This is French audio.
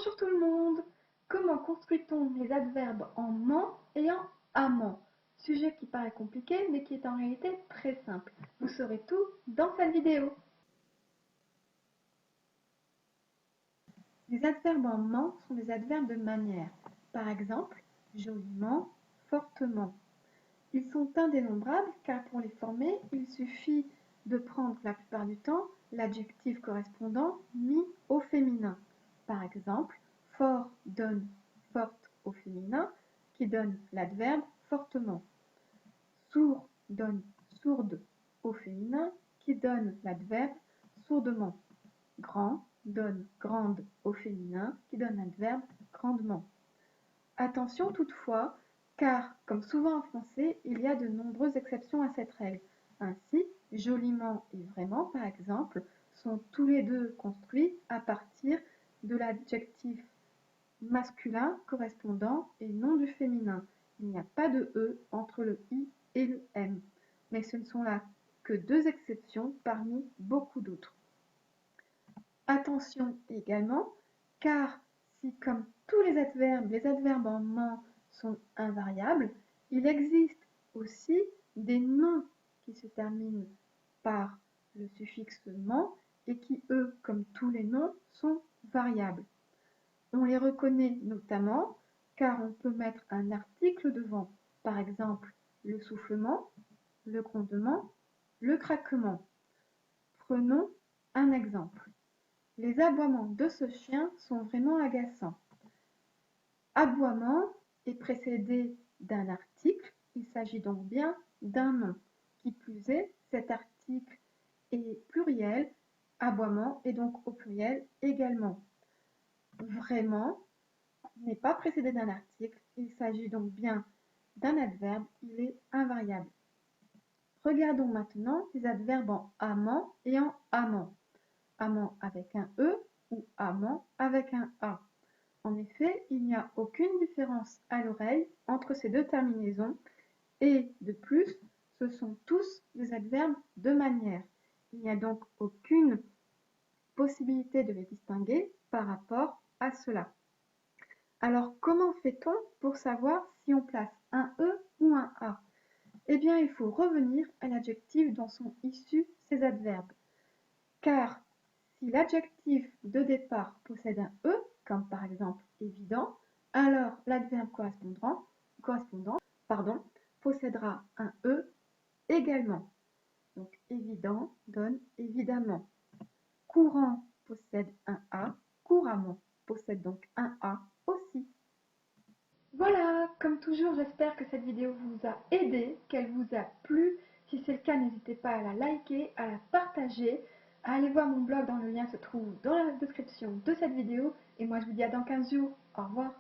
Bonjour tout le monde! Comment construit-on les adverbes en ment et en amant? Sujet qui paraît compliqué mais qui est en réalité très simple. Vous saurez tout dans cette vidéo. Les adverbes en ment sont des adverbes de manière. Par exemple, joliment, fortement. Ils sont indénombrables car pour les former, il suffit de prendre la plupart du temps l'adjectif correspondant mis au féminin. Par exemple, fort donne forte au féminin qui donne l'adverbe fortement. Sourd donne sourde au féminin qui donne l'adverbe sourdement. Grand donne grande au féminin qui donne l'adverbe grandement. Attention toutefois, car comme souvent en français, il y a de nombreuses exceptions à cette règle. Ainsi, joliment et vraiment, par exemple, sont tous les deux construits à partir de l'adjectif masculin correspondant et non du féminin. Il n'y a pas de E entre le I et le M. Mais ce ne sont là que deux exceptions parmi beaucoup d'autres. Attention également, car si comme tous les adverbes en ment sont invariables, il existe aussi des noms qui se terminent par le suffixe ment et qui, eux, comme tous les noms, sont variables. On les reconnaît notamment car on peut mettre un article devant, par exemple le soufflement, le grondement, le craquement. Prenons un exemple. Les aboiements de ce chien sont vraiment agaçants. Aboiement est précédé d'un article, il s'agit donc bien d'un nom. Qui plus est, cet article est pluriel, aboiement est donc au pluriel également. Vraiment n'est pas précédé d'un article, il s'agit donc bien d'un adverbe, il est invariable. Regardons maintenant les adverbes en amant et en amant. Amant avec un E ou amant avec un A. En effet, il n'y a aucune différence à l'oreille entre ces deux terminaisons et de plus, ce sont tous des adverbes de manière. Il n'y a donc aucune possibilité de les distinguer par rapport à cela. Alors, comment fait-on pour savoir si on place un E ou un A? Eh bien, il faut revenir à l'adjectif dont sont issus ces adverbes. Car si l'adjectif de départ possède un E, comme par exemple évident, alors l'adverbe correspondant possédera un E également. Donc évident donne évidemment. Courant possède un A, couramment possède donc un A aussi. Voilà, comme toujours, j'espère que cette vidéo vous a aidé, qu'elle vous a plu. Si c'est le cas, n'hésitez pas à la liker, à la partager, à aller voir mon blog dont le lien se trouve dans la description de cette vidéo. Et moi, je vous dis à dans 15 jours. Au revoir.